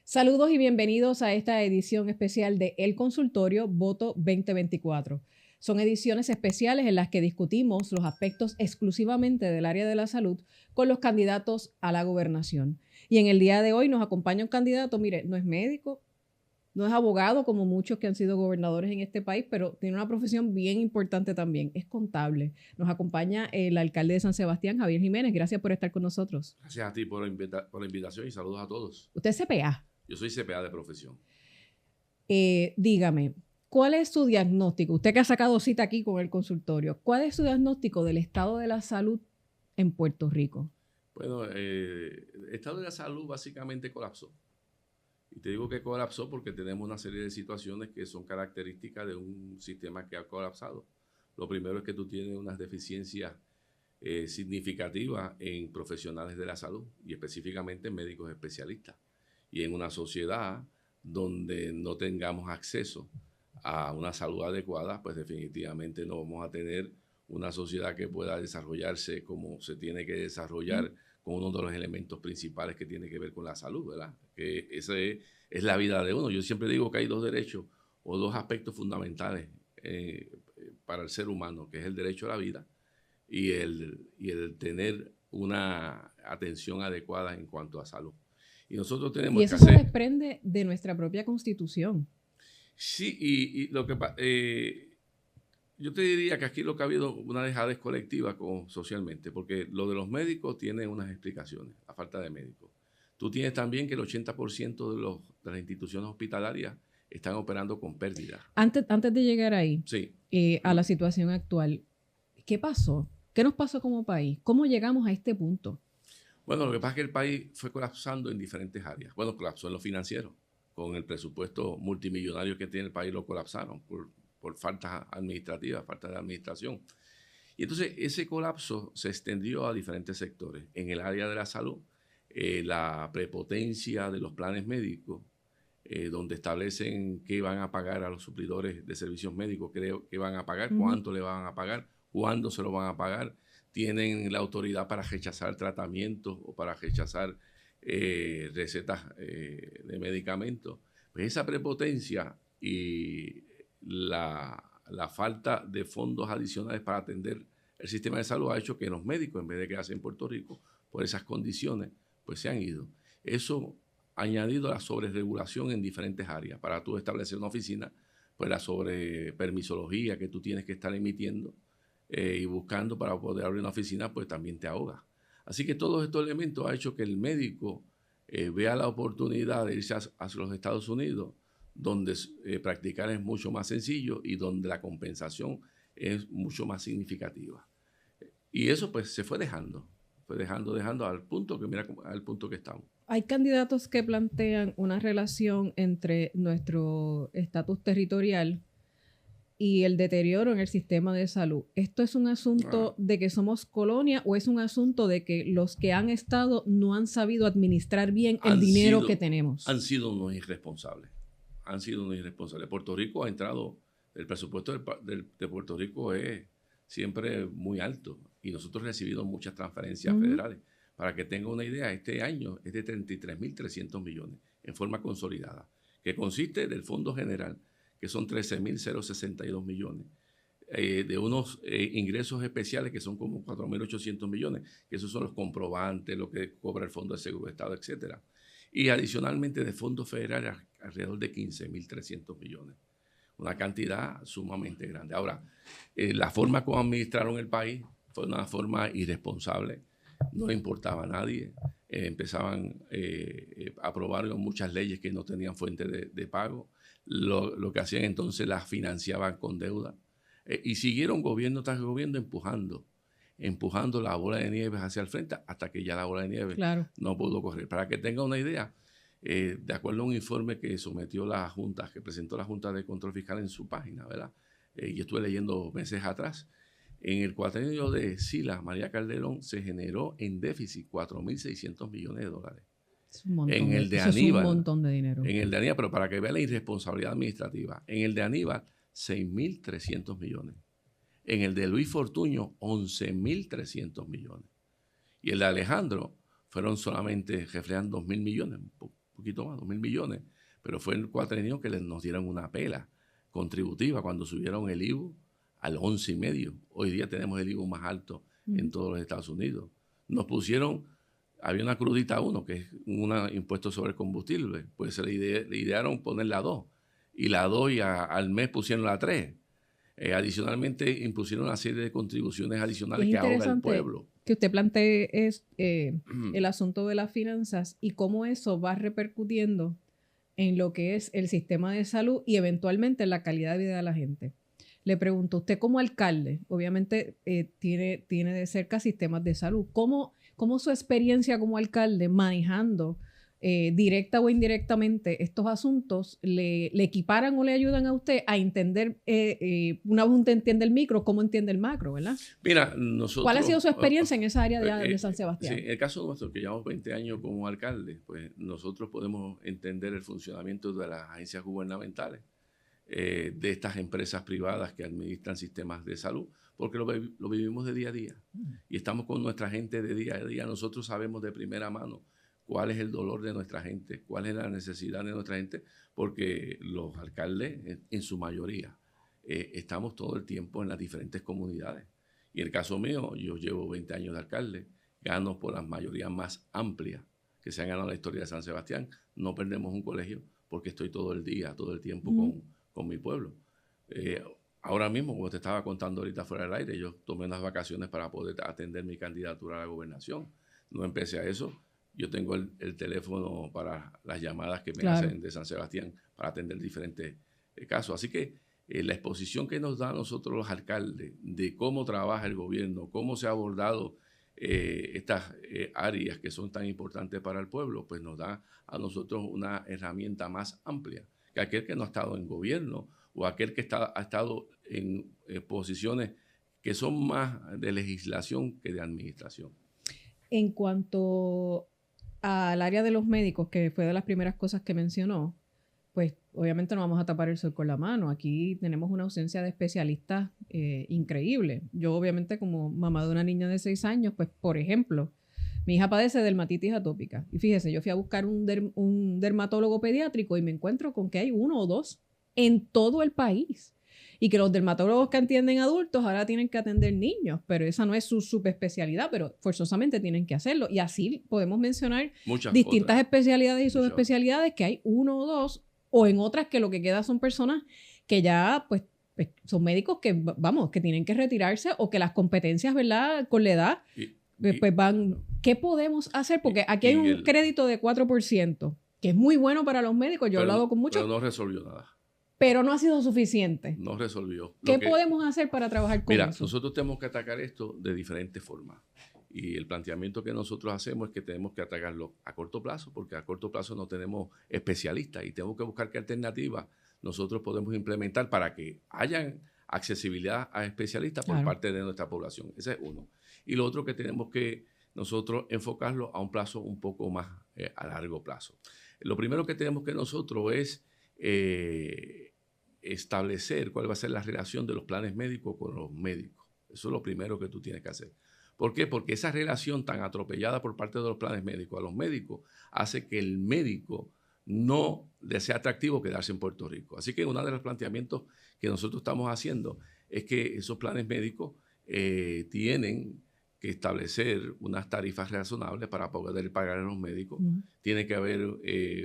Saludos y bienvenidos a esta edición especial de El Consultorio Voto 2024. Son ediciones especiales en las que discutimos los aspectos exclusivamente del área de la salud con los candidatos a la gobernación. Y en el día de hoy nos acompaña un candidato, mire, no es médico, no es abogado como muchos que han sido gobernadores en este país, pero tiene una profesión bien importante también, es contable. Nos acompaña el alcalde de San Sebastián, Javier Jiménez. Gracias por estar con nosotros. Gracias a ti por la invitación y saludos a todos. Usted es CPA. Yo soy CPA de profesión. Dígame, ¿cuál es su diagnóstico? Usted que ha sacado cita aquí con el consultorio, ¿cuál es su diagnóstico del estado de la salud en Puerto Rico? Bueno, el estado de la salud básicamente colapsó. Y te digo que colapsó porque tenemos una serie de situaciones que son características de un sistema que ha colapsado. Lo primero es que tú tienes unas deficiencias significativas en profesionales de la salud y específicamente en médicos especialistas. Y en una sociedad donde no tengamos acceso a una salud adecuada, pues definitivamente no vamos a tener una sociedad que pueda desarrollarse como se tiene que desarrollar con uno de los elementos principales que tiene que ver con la salud, ¿verdad? Que ese es la vida de uno. Yo siempre digo que hay dos derechos o dos aspectos fundamentales para el ser humano, que es el derecho a la vida y el tener una atención adecuada en cuanto a salud. Y nosotros tenemos y eso se desprende de nuestra propia Constitución. Sí, y lo que yo te diría que aquí lo que ha habido una dejadez colectiva socialmente, porque lo de los médicos tiene unas explicaciones, la falta de médicos. Tú tienes también que el 80% de las instituciones hospitalarias están operando con pérdida. Antes de llegar ahí, sí. A la situación actual, ¿qué pasó? ¿Qué nos pasó como país? ¿Cómo llegamos a este punto? Bueno, lo que pasa es que el país fue colapsando en diferentes áreas. Bueno, colapsó en lo financiero. Con el presupuesto multimillonario que tiene el país lo colapsaron por faltas administrativas, falta de administración. Y entonces ese colapso se extendió a diferentes sectores. En el área de la salud, la prepotencia de los planes médicos, donde establecen qué van a pagar a los suplidores de servicios médicos, qué van a pagar, cuánto le van a pagar, cuándo se lo van a pagar. Tienen la autoridad para rechazar tratamientos o para rechazar recetas de medicamentos. Pues esa prepotencia y la falta de fondos adicionales para atender el sistema de salud ha hecho que los médicos, en vez de quedarse en Puerto Rico, por esas condiciones, pues se han ido. Eso añadido a la sobreregulación en diferentes áreas. Para tú establecer una oficina, pues la sobrepermisología que tú tienes que estar emitiendo y buscando para poder abrir una oficina, pues también te ahoga. Así que todos estos elementos han hecho que el médico vea la oportunidad de irse hacia los Estados Unidos, donde practicar es mucho más sencillo y donde la compensación es mucho más significativa. Y eso pues se fue dejando al punto que, mira, al punto que estamos. Hay candidatos que plantean una relación entre nuestro estatus territorial y el deterioro en el sistema de salud. ¿Esto es un asunto de que somos colonia o es un asunto de que los que han estado no han sabido administrar bien el dinero que tenemos? Han sido unos irresponsables. Puerto Rico ha entrado, el presupuesto de Puerto Rico es siempre muy alto y nosotros hemos recibido muchas transferencias federales. Para que tenga una idea, este año es de 33.300 millones en forma consolidada, que consiste del Fondo General, que son 13.062 millones, de unos ingresos especiales que son como 4.800 millones, que esos son los comprobantes, lo que cobra el Fondo de Seguro de Estado, etcétera. Y adicionalmente de fondos federales alrededor de 15.300 millones. Una cantidad sumamente grande. Ahora, la forma como administraron el país fue una forma irresponsable, no le importaba a nadie. Aprobaron muchas leyes que no tenían fuente de pago. Lo que hacían entonces las financiaban con deuda. Y siguieron gobierno tras gobierno empujando la bola de nieve hacia el frente hasta que ya la bola de nieve no pudo correr. Para que tenga una idea, de acuerdo a un informe que sometió la Junta, que presentó la Junta de Control Fiscal en su página, ¿verdad? Yo estuve leyendo meses atrás. En el cuatrenio de Sila María Calderón se generó en déficit 4.600 millones de dólares. Es un montón, en el de Aníbal, es un montón de dinero. En el de Aníbal, pero para que vea la irresponsabilidad administrativa, en el de Aníbal, 6.300 millones. En el de Luis Fortuño, 11.300 millones. Y el de Alejandro fueron solamente, reflejan 2.000 millones, un poquito más, 2.000 millones, pero fue el cuatrenio que nos dieron una pela contributiva cuando subieron el IVU al 11,5. Hoy día tenemos el IVU más alto en todos los Estados Unidos. Nos pusieron, había una crudita 1, que es un impuesto sobre el combustible, pues se le idearon poner la 2, y la 2 y al mes pusieron la 3. Adicionalmente impusieron una serie de contribuciones adicionales que ahoga al pueblo. Que usted plantee es el asunto de las finanzas y cómo eso va repercutiendo en lo que es el sistema de salud y eventualmente en la calidad de vida de la gente. Le pregunto, usted como alcalde, obviamente tiene de cerca sistemas de salud. ¿Cómo su experiencia como alcalde manejando directa o indirectamente estos asuntos le equiparan o le ayudan a usted a entender, una vez usted entiende el micro, cómo entiende el macro, ¿verdad? Mira, nosotros... ¿Cuál ha sido su experiencia en esa área de San Sebastián? Sí, en el caso nuestro, que llevamos 20 años como alcalde, pues nosotros podemos entender el funcionamiento de las agencias gubernamentales, de estas empresas privadas que administran sistemas de salud, porque lo vivimos de día a día y estamos con nuestra gente de día a día. Nosotros sabemos de primera mano cuál es el dolor de nuestra gente, cuál es la necesidad de nuestra gente, porque los alcaldes, en su mayoría, estamos todo el tiempo en las diferentes comunidades. Y en el caso mío, yo llevo 20 años de alcalde, gano por las mayorías más amplias que se han ganado en la historia de San Sebastián. No perdemos un colegio porque estoy todo el día, todo el tiempo con mi pueblo. Ahora mismo, como te estaba contando ahorita fuera del aire, yo tomé unas vacaciones para poder atender mi candidatura a la gobernación. No empecé a eso. Yo tengo el teléfono para las llamadas que me hacen de San Sebastián para atender diferentes casos. Así que la exposición que nos da a nosotros los alcaldes de cómo trabaja el gobierno, cómo se ha abordado estas áreas que son tan importantes para el pueblo, pues nos da a nosotros una herramienta más amplia que aquel que no ha estado en gobierno o aquel que ha estado en posiciones que son más de legislación que de administración. En cuanto al área de los médicos, que fue de las primeras cosas que mencionó, pues obviamente no vamos a tapar el sol con la mano. Aquí tenemos una ausencia de especialistas increíble. Yo obviamente como mamá de una niña de 6 años, pues por ejemplo, mi hija padece de dermatitis atópica. Y fíjese, yo fui a buscar un dermatólogo pediátrico y me encuentro con que hay 1 o 2 en todo el país. Y que los dermatólogos que atienden adultos ahora tienen que atender niños, pero esa no es su subespecialidad, pero forzosamente tienen que hacerlo. Y así podemos mencionar distintas especialidades y subespecialidades que hay 1 o 2, o en otras que lo que queda son personas que ya pues son médicos que, vamos, que tienen que retirarse o que las competencias, ¿verdad?, con la edad, pues van. ¿Qué podemos hacer? Porque aquí hay un crédito de 4%, que es muy bueno para los médicos. Yo he hablado con muchos. Pero no resolvió nada. Pero no ha sido suficiente. No resolvió. ¿Qué podemos hacer para trabajar con eso? Nosotros tenemos que atacar esto de diferentes formas. Y el planteamiento que nosotros hacemos es que tenemos que atacarlo a corto plazo, porque a corto plazo no tenemos especialistas y tenemos que buscar qué alternativas nosotros podemos implementar para que hayan accesibilidad a especialistas por parte de nuestra población. Ese es uno. Y lo otro que tenemos que nosotros enfocarlo a un plazo un poco más a largo plazo. Lo primero que tenemos que nosotros es establecer cuál va a ser la relación de los planes médicos con los médicos. Eso es lo primero que tú tienes que hacer. ¿Por qué? Porque esa relación tan atropellada por parte de los planes médicos a los médicos hace que el médico no le sea atractivo quedarse en Puerto Rico. Así que uno de los planteamientos que nosotros estamos haciendo es que esos planes médicos tienen que establecer unas tarifas razonables para poder pagar a los médicos. Tiene que haber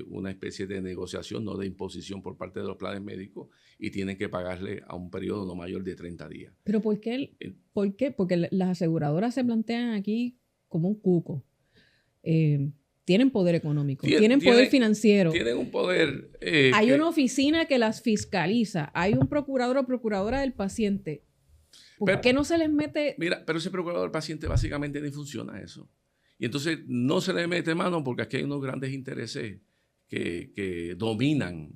una especie de negociación, no de imposición por parte de los planes médicos, y tienen que pagarle a un periodo no mayor de 30 días. ¿Pero por qué? ¿Por qué? Porque las aseguradoras se plantean aquí como un cuco. Tienen poder económico, tienen poder financiero. Tienen un poder... hay una oficina que las fiscaliza, hay un procurador o procuradora del paciente. ¿Por qué no se les mete? Mira, pero ese procurador del paciente básicamente ni funciona eso. Y entonces no se le mete mano porque aquí hay unos grandes intereses que dominan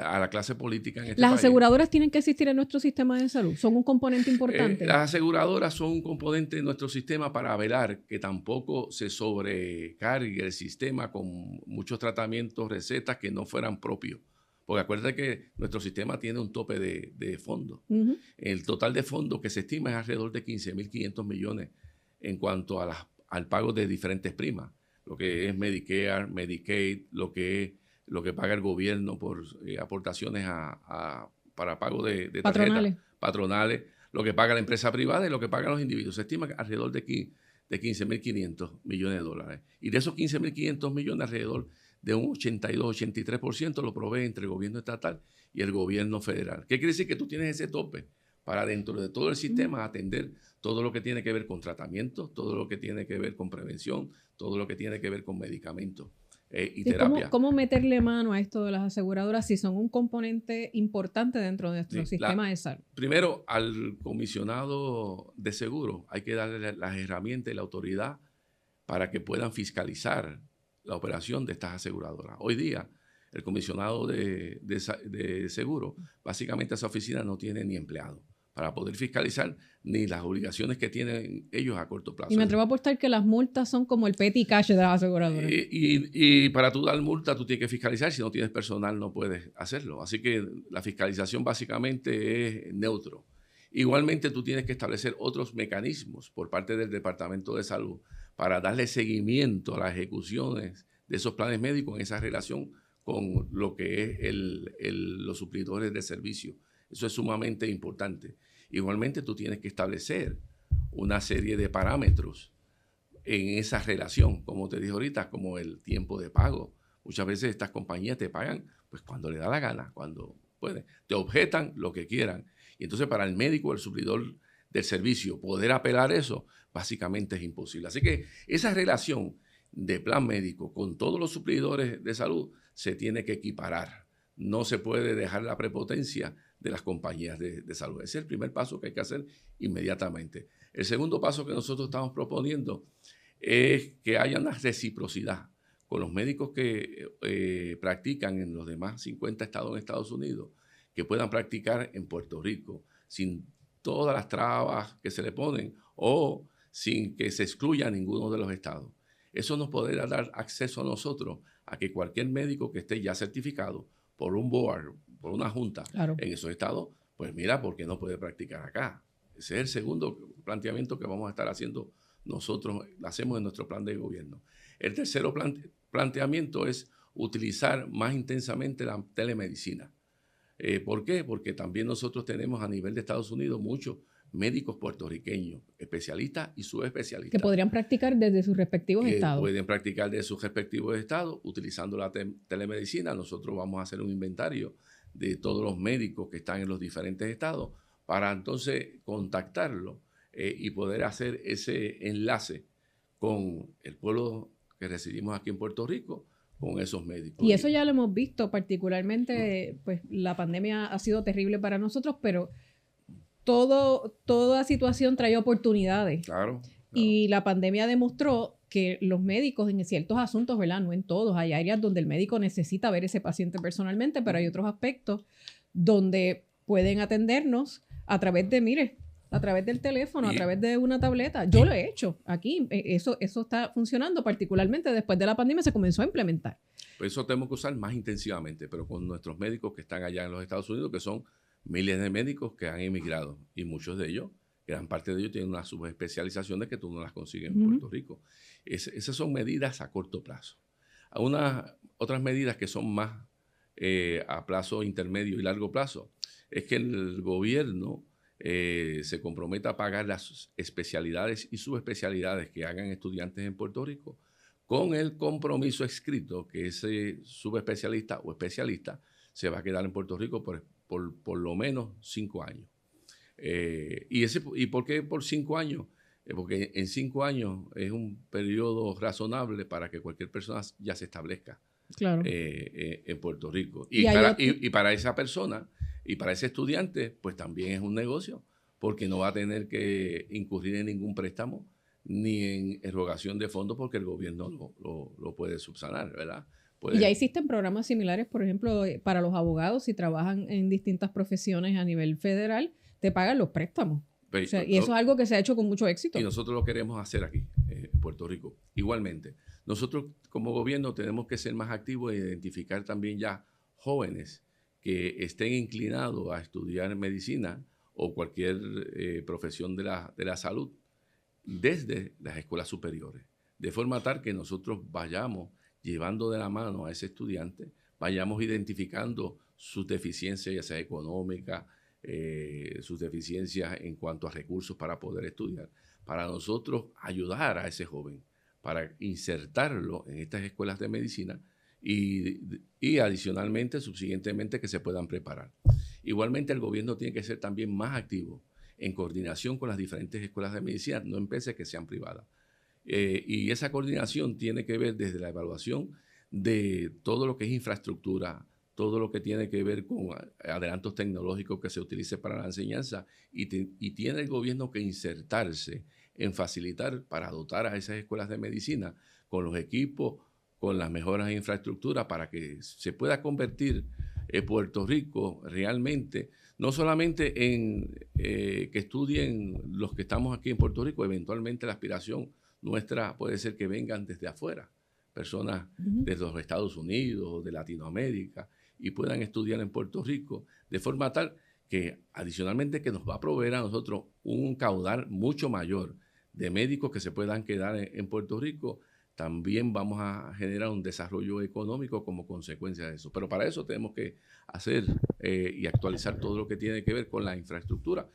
a la clase política en este país. ¿Las aseguradoras tienen que existir en nuestro sistema de salud? ¿Son un componente importante? Las aseguradoras son un componente de nuestro sistema para velar que tampoco se sobrecargue el sistema con muchos tratamientos, recetas que no fueran propios. Porque acuérdate que nuestro sistema tiene un tope de fondos. El total de fondos que se estima es alrededor de 15.500 millones en cuanto a al pago de diferentes primas. lo que es Medicare, Medicaid, lo que paga el gobierno por aportaciones para pago de tarjetas patronales, lo que paga la empresa privada y lo que pagan los individuos. Se estima que alrededor de 15.500 millones de dólares. Y de esos 15.500 millones, alrededor de un 82-83% lo provee entre el gobierno estatal y el gobierno federal. ¿Qué quiere decir? Que tú tienes ese tope para dentro de todo el sistema atender todo lo que tiene que ver con tratamientos, todo lo que tiene que ver con prevención, todo lo que tiene que ver con medicamentos y terapia. ¿Cómo meterle mano a esto de las aseguradoras si son un componente importante dentro de nuestro sistema de salud? Primero, al comisionado de seguro hay que darle las herramientas y la autoridad para que puedan fiscalizar la operación de estas aseguradoras. Hoy día, el comisionado de seguro, básicamente esa oficina no tiene ni empleado para poder fiscalizar ni las obligaciones que tienen ellos a corto plazo. Y me atrevo a apostar que las multas son como el petty cash de las aseguradoras. Y para tú dar multa, tú tienes que fiscalizar. Si no tienes personal, no puedes hacerlo. Así que la fiscalización básicamente es neutro. Igualmente, tú tienes que establecer otros mecanismos por parte del Departamento de Salud para darle seguimiento a las ejecuciones de esos planes médicos en esa relación con lo que es los suplidores de servicio. Eso es sumamente importante. Igualmente, tú tienes que establecer una serie de parámetros en esa relación, como te dije ahorita, como el tiempo de pago. Muchas veces estas compañías te pagan pues cuando le da la gana, cuando pueden. Te objetan lo que quieran. Y entonces para el médico, el suplidor del servicio, poder apelar eso, básicamente es imposible. Así que esa relación de plan médico con todos los suplidores de salud se tiene que equiparar. No se puede dejar la prepotencia de las compañías de salud. Ese es el primer paso que hay que hacer inmediatamente. El segundo paso que nosotros estamos proponiendo es que haya una reciprocidad con los médicos que practican en los demás 50 estados en Estados Unidos, que puedan practicar en Puerto Rico sin todas las trabas que se le ponen o sin que se excluya ninguno de los estados. Eso nos podrá dar acceso a nosotros a que cualquier médico que esté ya certificado por un board, por una junta en esos estados, pues mira, ¿por qué no puede practicar acá? Ese es el segundo planteamiento que vamos a estar haciendo nosotros, hacemos en nuestro plan de gobierno. El tercero planteamiento es utilizar más intensamente la telemedicina. ¿Por qué? Porque también nosotros tenemos a nivel de Estados Unidos muchos médicos puertorriqueños, especialistas y subespecialistas. Que podrían practicar desde sus respectivos estados. Pueden practicar desde sus respectivos estados utilizando la telemedicina. Nosotros vamos a hacer un inventario de todos los médicos que están en los diferentes estados para entonces contactarlos y poder hacer ese enlace con el pueblo que residimos aquí en Puerto Rico, con esos médicos. Y eso ya lo hemos visto, particularmente, pues la pandemia ha sido terrible para nosotros, pero toda situación trae oportunidades. Claro. Y la pandemia demostró que los médicos en ciertos asuntos, ¿verdad? No en todos, hay áreas donde el médico necesita ver ese paciente personalmente, pero hay otros aspectos donde pueden atendernos a través del teléfono, a través de una tableta. Yo lo he hecho aquí. Eso está funcionando, particularmente después de la pandemia se comenzó a implementar. Pues eso tenemos que usar más intensivamente, pero con nuestros médicos que están allá en los Estados Unidos, que son miles de médicos que han emigrado y muchos de ellos, gran parte de ellos tienen unas subespecializaciones que tú no las consigues en Puerto Rico. Esas son medidas a corto plazo. Otras medidas que son más a plazo intermedio y largo plazo es que el gobierno se comprometa a pagar las especialidades y subespecialidades que hagan estudiantes en Puerto Rico con el compromiso escrito que ese subespecialista o especialista se va a quedar en Puerto Rico por lo menos 5 años. ¿Y por qué por 5 años? Porque en 5 años es un periodo razonable para que cualquier persona ya se establezca en Puerto Rico. Y para esa persona y para ese estudiante, pues también es un negocio, porque no va a tener que incurrir en ningún préstamo ni en erogación de fondos porque el gobierno lo puede subsanar, ¿verdad? Y ya existen programas similares, por ejemplo, para los abogados, si trabajan en distintas profesiones a nivel federal, te pagan los préstamos. Y eso es algo que se ha hecho con mucho éxito. Y nosotros lo queremos hacer aquí, en Puerto Rico. Igualmente, nosotros como gobierno tenemos que ser más activos e identificar también ya jóvenes que estén inclinados a estudiar medicina o cualquier profesión de la salud desde las escuelas superiores. de forma tal que nosotros vayamos llevando de la mano a ese estudiante, vayamos identificando sus deficiencias, ya sea económicas, sus deficiencias en cuanto a recursos para poder estudiar, para nosotros ayudar a ese joven, para insertarlo en estas escuelas de medicina y adicionalmente, subsiguientemente, que se puedan preparar. Igualmente, el gobierno tiene que ser también más activo en coordinación con las diferentes escuelas de medicina, no empresas que sean privadas. Y esa coordinación tiene que ver desde la evaluación de todo lo que es infraestructura, todo lo que tiene que ver con adelantos tecnológicos que se utilice para la enseñanza y tiene el gobierno que insertarse en facilitar para dotar a esas escuelas de medicina con los equipos, con las mejoras de infraestructura para que se pueda convertir Puerto Rico realmente, no solamente en que estudien los que estamos aquí en Puerto Rico, eventualmente la aspiración nuestra puede ser que vengan desde afuera, personas desde los Estados Unidos, de Latinoamérica, y puedan estudiar en Puerto Rico, de forma tal que adicionalmente que nos va a proveer a nosotros un caudal mucho mayor de médicos que se puedan quedar en Puerto Rico. También vamos a generar un desarrollo económico como consecuencia de eso. Pero para eso tenemos que hacer y actualizar todo lo que tiene que ver con la infraestructura,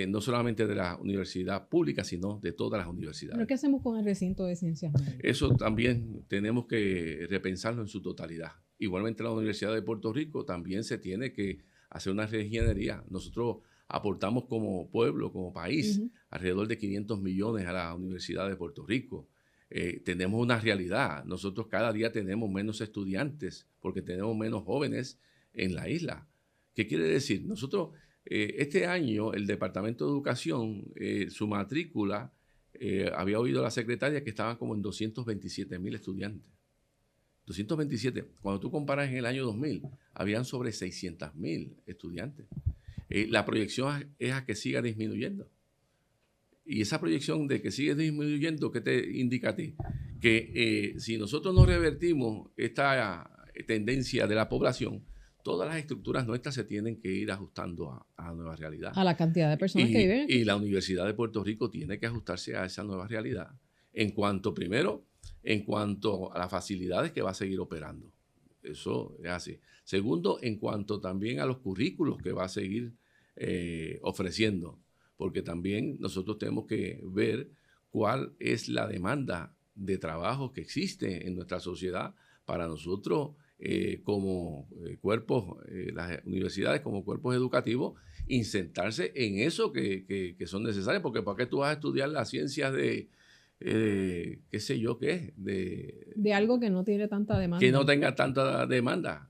no solamente de la universidad pública, sino de todas las universidades. ¿Pero qué hacemos con el recinto de ciencias médicas? Eso también tenemos que repensarlo en su totalidad. Igualmente la Universidad de Puerto Rico también se tiene que hacer una reingeniería. Nosotros aportamos como pueblo, como país, alrededor de 500 millones a la Universidad de Puerto Rico. Tenemos una realidad. Nosotros cada día tenemos menos estudiantes porque tenemos menos jóvenes en la isla. ¿Qué quiere decir? Nosotros, este año, el Departamento de Educación, su matrícula, había oído la secretaria que estaban como en 227,000 estudiantes. 227. Cuando tú comparas en el año 2000, habían sobre 600,000 estudiantes. La proyección es a que siga disminuyendo. Y esa proyección de que sigue disminuyendo, ¿qué te indica a ti? Que si nosotros no revertimos esta tendencia de la población, todas las estructuras nuestras se tienen que ir ajustando a la nueva realidad. A la cantidad de personas que viven aquí. Y la Universidad de Puerto Rico tiene que ajustarse a esa nueva realidad. Primero, en cuanto a las facilidades que va a seguir operando. Eso es así. Segundo, en cuanto también a los currículos que va a seguir ofreciendo. Porque también nosotros tenemos que ver cuál es la demanda de trabajo que existe en nuestra sociedad para nosotros como cuerpos, las universidades como cuerpos educativos, insertarse en eso que son necesarios, porque ¿para qué tú vas a estudiar las ciencias de, qué sé yo qué? De algo que no tiene tanta demanda. Que no tenga tanta demanda.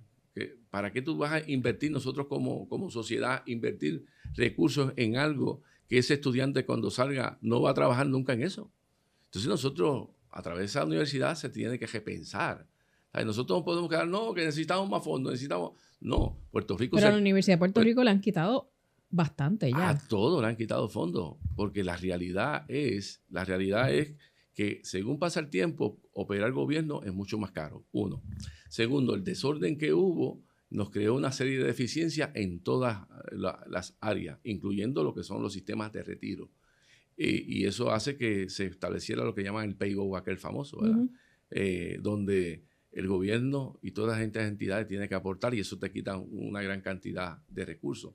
¿Para qué tú vas a invertir, nosotros como sociedad, invertir recursos en algo que ese estudiante cuando salga no va a trabajar nunca en eso? Entonces nosotros, a través de esa universidad, se tiene que repensar. Nosotros no podemos quedar, no, que necesitamos más fondos, necesitamos... No, Puerto Rico... Pero a la Universidad de Puerto Rico le han quitado bastante ya. A todo le han quitado fondos, porque la realidad es que según pasa el tiempo, operar el gobierno es mucho más caro, uno. Segundo, el desorden que hubo nos creó una serie de deficiencias en todas las áreas, incluyendo lo que son los sistemas de retiro. Y eso hace que se estableciera lo que llaman el pay-go, aquel famoso, ¿verdad? Donde el gobierno y todas las entidades tienen que aportar y eso te quita una gran cantidad de recursos.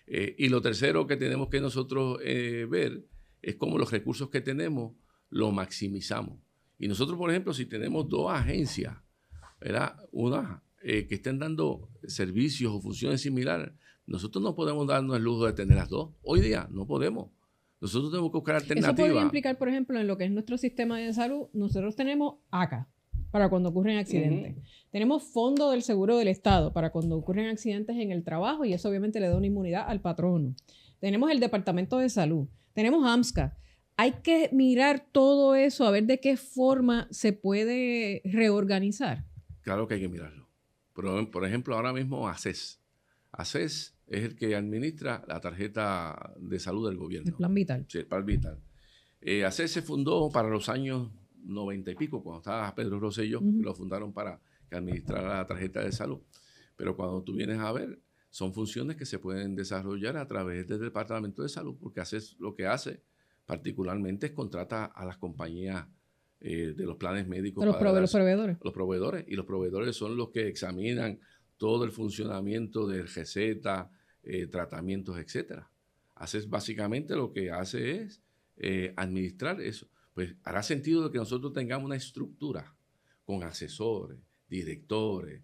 Y lo tercero que tenemos que nosotros ver es cómo los recursos que tenemos los maximizamos. Y nosotros, por ejemplo, si tenemos dos agencias, ¿verdad? Una que estén dando servicios o funciones similares, nosotros no podemos darnos el lujo de tener las dos. Hoy día no podemos. Nosotros tenemos que buscar alternativas. Eso podría implicar, por ejemplo, en lo que es nuestro sistema de salud, nosotros tenemos ACA para cuando ocurren accidentes. Tenemos Fondo del Seguro del Estado para cuando ocurren accidentes en el trabajo y eso obviamente le da una inmunidad al patrono. Tenemos el Departamento de Salud. Tenemos AMSCA. Hay que mirar todo eso a ver de qué forma se puede reorganizar. Claro que hay que mirarlo. Por ejemplo, ahora mismo ACES. ACES es el que administra la tarjeta de salud del gobierno. El Plan Vital. Sí, el Plan Vital. ACES se fundó para los años 90 y pico, cuando estaba Pedro Rosselló, lo fundaron para que administrara la tarjeta de salud. Pero cuando tú vienes a ver, son funciones que se pueden desarrollar a través del Departamento de Salud, porque ACES lo que hace particularmente es contrata a las compañías de los planes médicos. Los proveedores. Los proveedores. Y los proveedores son los que examinan todo el funcionamiento de recetas, tratamientos, etcétera. Básicamente lo que hace es administrar eso. Pues hará sentido de que nosotros tengamos una estructura con asesores, directores,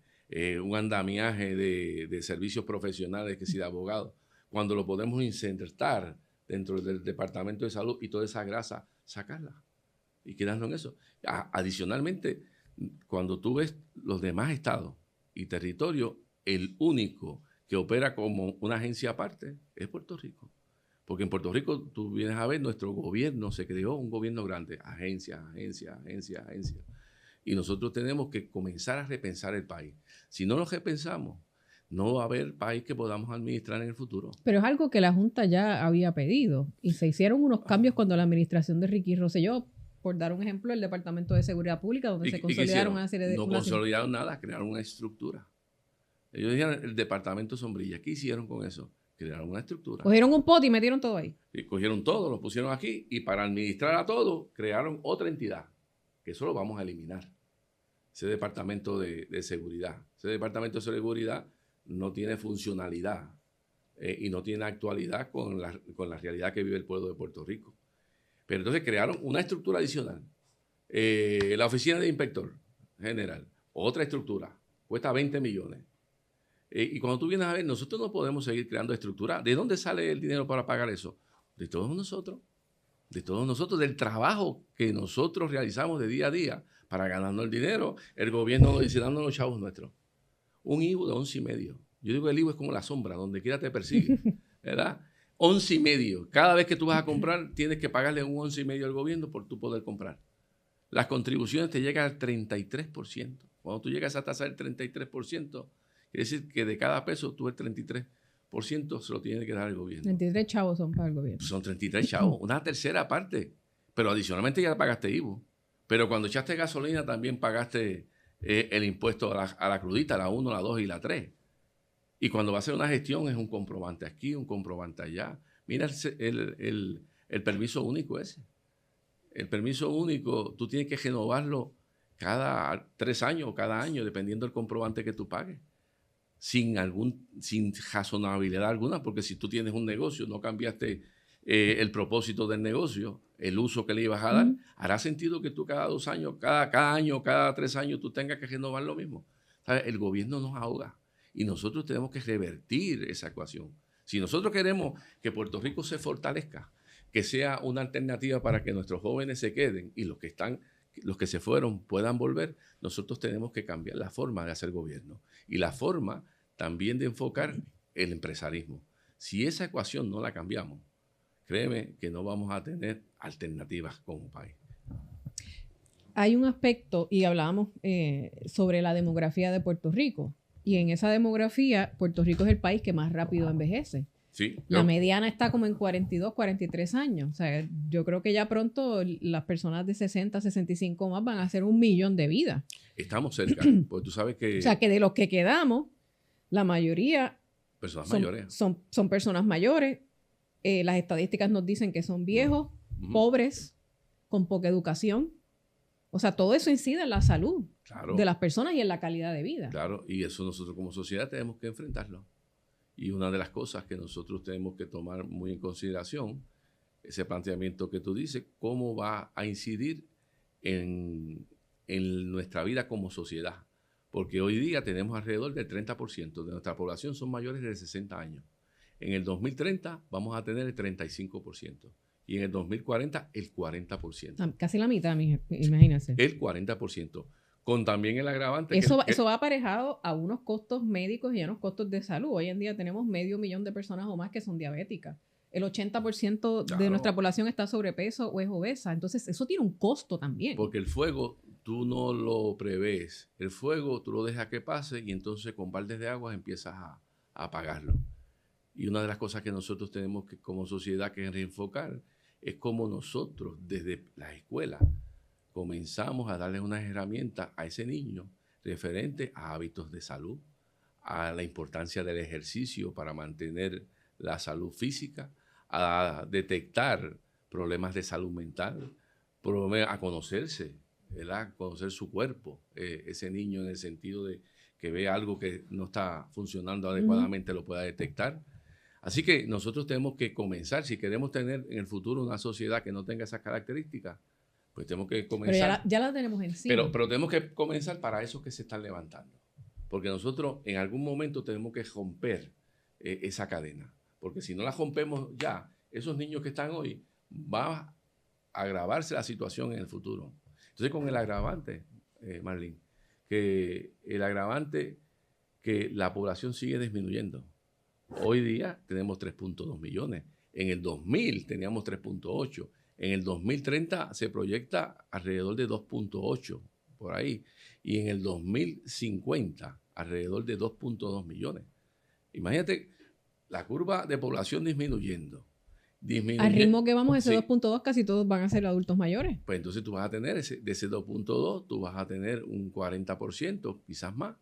un andamiaje de servicios profesionales, que si de abogados, cuando lo podemos insertar dentro del Departamento de Salud y toda esa grasa, sacarla y quedarnos en eso. Adicionalmente, cuando tú ves los demás estados y territorios, el único que opera como una agencia aparte es Puerto Rico. Porque en Puerto Rico, tú vienes a ver, nuestro gobierno se creó un gobierno grande, agencia. Y nosotros tenemos que comenzar a repensar el país. Si no lo repensamos, no va a haber país que podamos administrar en el futuro. Pero es algo que la Junta ya había pedido y se hicieron unos cambios cuando la administración de Ricky Rosselló, por dar un ejemplo, el Departamento de Seguridad Pública, donde se consolidaron una serie de... No consolidaron nada, crearon una estructura. Ellos decían el Departamento Sombrilla. ¿Qué hicieron con eso? Crearon una estructura. Cogieron un pote y metieron todo ahí. Y cogieron todo, lo pusieron aquí y para administrar a todo crearon otra entidad, que eso lo vamos a eliminar. Ese Departamento de Seguridad. Ese Departamento de Seguridad no tiene funcionalidad y no tiene actualidad con la realidad que vive el pueblo de Puerto Rico. Pero entonces crearon una estructura adicional. La Oficina de Inspector General, otra estructura, cuesta 20 millones. Y cuando tú vienes a ver, nosotros no podemos seguir creando estructuras. ¿De dónde sale el dinero para pagar eso? De todos nosotros. De todos nosotros, del trabajo que nosotros realizamos de día a día para ganarnos el dinero. El gobierno lo dice, dándonos los chavos nuestros. Un IVU de 11,5. Yo digo que el IVU es como la sombra, donde quiera te persigue, ¿verdad? 11,5. Cada vez que tú vas a comprar, tienes que pagarle un 11,5 al gobierno por tú poder comprar. Las contribuciones te llegan al 33%. Cuando tú llegas a esa tasa del 33%, quiere decir que de cada peso, tú el 33% se lo tiene que dar el gobierno. 33 chavos son para el gobierno. Son 33 chavos, una tercera parte. Pero adicionalmente ya pagaste IVU. Pero cuando echaste gasolina también pagaste el impuesto a la crudita, la 1, la 2 y la 3. Y cuando va a hacer una gestión es un comprobante aquí, un comprobante allá. Mira el permiso único ese. El permiso único, tú tienes que renovarlo cada 3 años o cada año, dependiendo del comprobante que tú pagues. Sin razonabilidad alguna, porque si tú tienes un negocio, no cambiaste el propósito del negocio, el uso que le ibas a dar, hará sentido que tú cada 2 años, cada año, cada 3 años, tú tengas que renovar lo mismo. ¿Sabes? El gobierno nos ahoga y nosotros tenemos que revertir esa ecuación. Si nosotros queremos que Puerto Rico se fortalezca, que sea una alternativa para que nuestros jóvenes se queden y los que se fueron puedan volver, nosotros tenemos que cambiar la forma de hacer gobierno y la forma también de enfocar el empresarismo. Si esa ecuación no la cambiamos, créeme que no vamos a tener alternativas como país. Hay un aspecto, y hablábamos sobre la demografía de Puerto Rico, y en esa demografía, Puerto Rico es el país que más rápido envejece. Sí, la mediana está como en 42, 43 años. O sea, yo creo que ya pronto las personas de 60, 65 más van a hacer 1 millón de vidas. Estamos cerca, porque tú sabes que... O sea, que de los que quedamos, la mayoría son personas mayores. Las estadísticas nos dicen que son viejos, pobres, con poca educación. O sea, todo eso incide en la salud de las personas y en la calidad de vida. Claro, y eso nosotros como sociedad tenemos que enfrentarlo. Y una de las cosas que nosotros tenemos que tomar muy en consideración, ese planteamiento que tú dices, cómo va a incidir en nuestra vida como sociedad. Porque hoy día tenemos alrededor del 30% de nuestra población son mayores de 60 años. En el 2030 vamos a tener el 35%. Y en el 2040 el 40%. Casi la mitad, imagínense. El 40%. Con también el agravante... Eso va aparejado a unos costos médicos y a unos costos de salud. Hoy en día tenemos 500,000 de personas o más que son diabéticas. El 80% de nuestra población está sobrepeso o es obesa. Entonces, eso tiene un costo también. Porque el fuego tú no lo prevés. El fuego tú lo dejas que pase y entonces con baldes de agua empiezas a apagarlo. Y una de las cosas que nosotros tenemos que como sociedad que reenfocar es cómo nosotros desde las escuelas comenzamos a darle unas herramientas a ese niño referente a hábitos de salud, a la importancia del ejercicio para mantener la salud física, a detectar problemas de salud mental, a conocerse ¿verdad? Conocer su cuerpo, ese niño en el sentido de que ve algo que no está funcionando adecuadamente, lo pueda detectar. Así que nosotros tenemos que comenzar, si queremos tener en el futuro una sociedad que no tenga esas características, pues tenemos que comenzar. Pero ya la tenemos encima. Pero tenemos que comenzar para esos que se están levantando. Porque nosotros en algún momento tenemos que romper esa cadena. Porque si no la rompemos ya, esos niños que están hoy, va a agravarse la situación en el futuro. Entonces con el agravante, Marlene, que el agravante que la población sigue disminuyendo. Hoy día tenemos 3.2 millones. En el 2000 teníamos 3.8. En el 2030 se proyecta alrededor de 2.8, por ahí. Y en el 2050, alrededor de 2.2 millones. Imagínate la curva de población disminuyendo. Al ritmo que vamos, ese 2.2 casi todos van a ser adultos mayores. Pues entonces tú vas a tener, de ese 2.2, tú vas a tener un 40%, quizás más,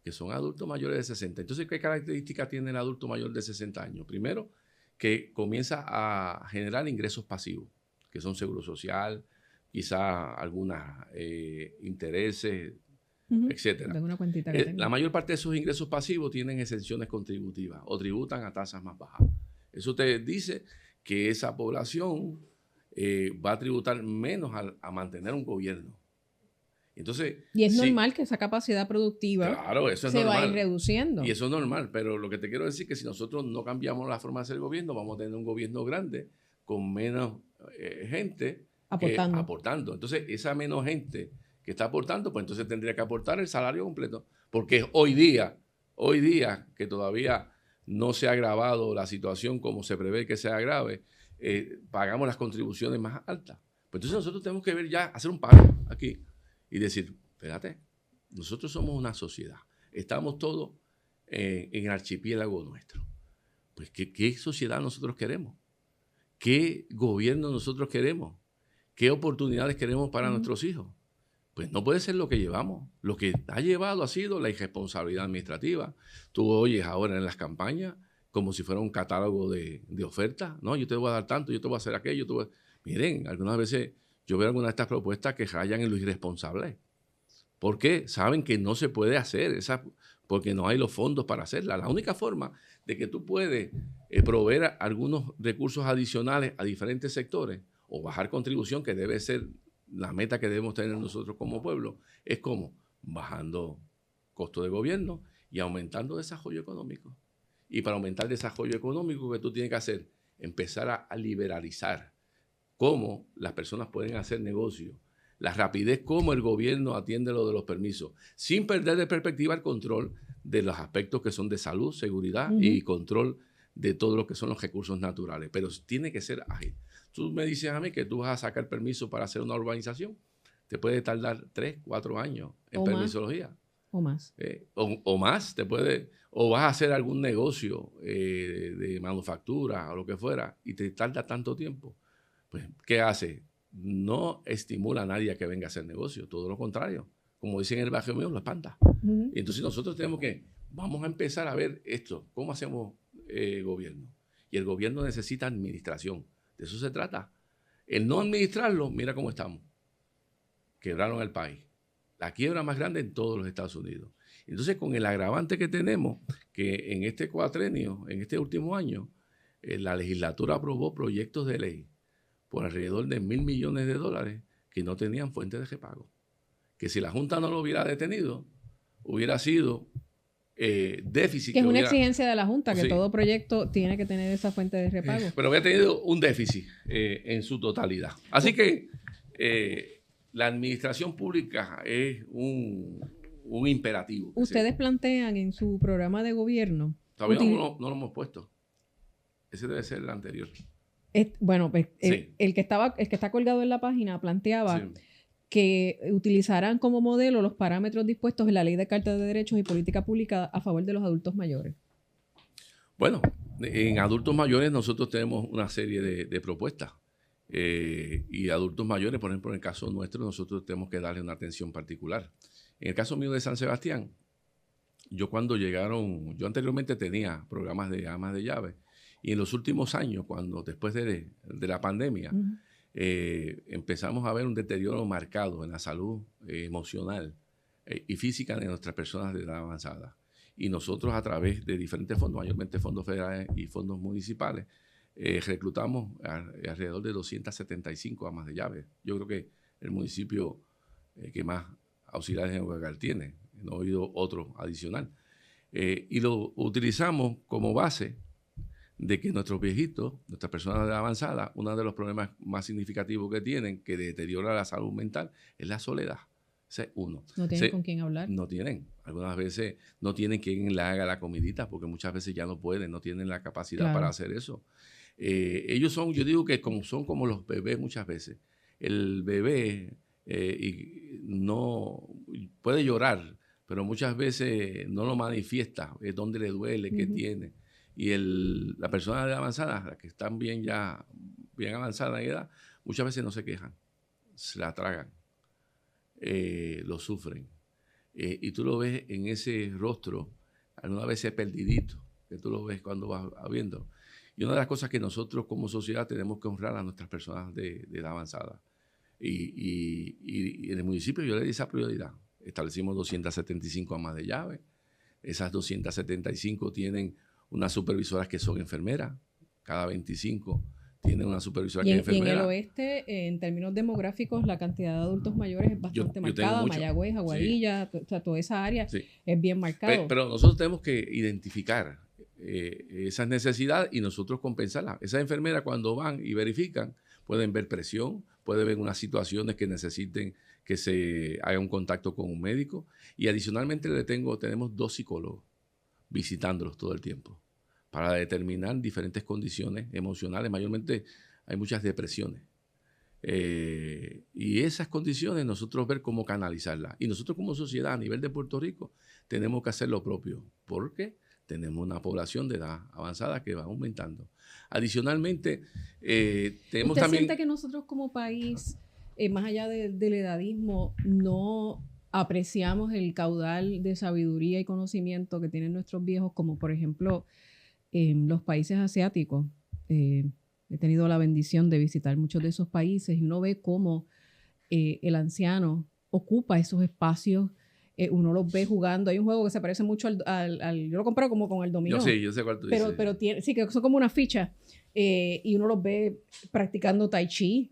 que son adultos mayores de 60. Entonces, ¿qué características tiene el adulto mayor de 60 años? Primero, que comienza a generar ingresos pasivos, que son seguro social, quizás algunos intereses, etcétera. Tengo una cuentita que tengo. La mayor parte de esos ingresos pasivos tienen exenciones contributivas o tributan a tasas más bajas. Eso te dice que esa población va a tributar menos a mantener un gobierno. Entonces, y es normal que esa capacidad productiva se va a ir reduciendo. Y eso es normal, pero lo que te quiero decir es que si nosotros no cambiamos la forma de hacer gobierno, vamos a tener un gobierno grande con menos gente aportando. Entonces, esa menos gente que está aportando, pues entonces tendría que aportar el salario completo. Porque hoy día que todavía no se ha agravado la situación como se prevé que se agrave, pagamos las contribuciones más altas. Pues entonces nosotros tenemos que ver ya, hacer un paro aquí y decir, espérate, nosotros somos una sociedad, estamos todos en el archipiélago nuestro. Pues ¿qué sociedad nosotros queremos? ¿Qué gobierno nosotros queremos? ¿Qué oportunidades queremos para nuestros hijos? Pues no puede ser lo que llevamos. Lo que ha llevado ha sido la irresponsabilidad administrativa. Tú oyes ahora en las campañas como si fuera un catálogo de ofertas. No, yo te voy a dar tanto, yo te voy a hacer aquello. Miren, algunas veces yo veo algunas de estas propuestas que rayan en lo irresponsable. ¿Por qué? Saben que no se puede hacer, porque no hay los fondos para hacerla. La única forma de que tú puedes proveer algunos recursos adicionales a diferentes sectores o bajar contribución, que debe ser la meta que debemos tener nosotros como pueblo, es como bajando costo de gobierno y aumentando desarrollo económico. Y para aumentar desarrollo económico, ¿qué tú tienes que hacer? Empezar a liberalizar cómo las personas pueden hacer negocio, la rapidez cómo el gobierno atiende lo de los permisos, sin perder de perspectiva el control de los aspectos que son de salud, seguridad y control de todo lo que son los recursos naturales. Pero tiene que ser ágil. Tú me dices a mí que tú vas a sacar permiso para hacer una urbanización, te puede tardar 3, 4 años en permisología. O más. O más, o vas a hacer algún negocio de manufactura o lo que fuera y te tarda tanto tiempo. Pues, ¿qué hace? No estimula a nadie a que venga a hacer negocio, todo lo contrario. Como dicen en el barrio mío, lo espanta. Y entonces nosotros tenemos vamos a empezar a ver esto, cómo hacemos gobierno. Y el gobierno necesita administración, de eso se trata. El no administrarlo, mira cómo estamos. Quebraron el país. La quiebra más grande en todos los Estados Unidos. Entonces, con el agravante que tenemos, que en este cuatrenio, en este último año, la legislatura aprobó proyectos de ley por alrededor de $1,000 millones que no tenían fuente de repago. Que si la Junta no lo hubiera detenido, hubiera sido déficit. Que es una exigencia de la Junta, que todo proyecto tiene que tener esa fuente de repago. Pero había tenido un déficit en su totalidad. Así que la administración pública es un imperativo. ¿Ustedes plantean en su programa de gobierno? Todavía no lo hemos puesto. Ese debe ser el anterior. Bueno, pues el que está colgado en la página planteaba que utilizarán como modelo los parámetros dispuestos en la Ley de Carta de Derechos y Política Pública a favor de los adultos mayores. Bueno, en adultos mayores nosotros tenemos una serie de propuestas. Y adultos mayores, por ejemplo, en el caso nuestro, nosotros tenemos que darle una atención particular. En el caso mío de San Sebastián, yo anteriormente tenía programas de amas de llave, y en los últimos años, después de la pandemia, empezamos a ver un deterioro marcado en la salud emocional y física de nuestras personas de edad avanzada. Y nosotros a través de diferentes fondos, mayormente fondos federales y fondos municipales, reclutamos alrededor de 275 amas de llave. Yo creo que el municipio que más auxiliares en hogar tiene, no he oído otro adicional. Y lo utilizamos como base de que nuestros viejitos, nuestras personas de edad avanzada, uno de los problemas más significativos que tienen, que deteriora la salud mental, es la soledad. Ese es uno. ¿No tienen con quién hablar? No tienen. Algunas veces no tienen quien le haga la comidita, porque muchas veces ya no pueden, no tienen la capacidad para hacer eso. Ellos son, yo digo que son como los bebés muchas veces. El bebé no puede llorar, pero muchas veces no lo manifiesta, es donde le duele, qué tiene. Y la persona de edad avanzada, las que están bien avanzada en edad, muchas veces no se quejan, se la tragan, lo sufren. Y tú lo ves en ese rostro, algunas veces perdidito, que tú lo ves cuando vas viendo. Y una de las cosas que nosotros como sociedad tenemos que honrar a nuestras personas de edad avanzada. Y en el municipio yo le di esa prioridad. Establecimos 275 amas de llave. Esas 275 tienen unas supervisoras que son enfermeras. Cada 25 tienen una supervisora que es enfermera. Y en el oeste, en términos demográficos, la cantidad de adultos mayores es bastante marcada. Mayagüez, Aguadilla, o sea, toda esa área es bien marcada. Pero nosotros tenemos que identificar esas necesidades y nosotros compensarlas. Esas enfermeras cuando van y verifican, pueden ver presión, pueden ver unas situaciones que necesiten que se haga un contacto con un médico. Y adicionalmente tenemos 2 psicólogos visitándolos todo el tiempo para determinar diferentes condiciones emocionales. Mayormente hay muchas depresiones. Y esas condiciones nosotros ver cómo canalizarlas. Y nosotros como sociedad a nivel de Puerto Rico tenemos que hacer lo propio. ¿Por qué? Tenemos una población de edad avanzada que va aumentando. Adicionalmente, tenemos ¿Usted también... siente que nosotros como país, más allá del edadismo, no apreciamos el caudal de sabiduría y conocimiento que tienen nuestros viejos, como por ejemplo en los países asiáticos? He tenido la bendición de visitar muchos de esos países y uno ve cómo el anciano ocupa esos espacios. Uno los ve jugando. Hay un juego que se parece mucho al yo lo comparo como con el dominó. Yo sé cuál tú dices. Pero sí, que son como una ficha. Y uno los ve practicando tai chi,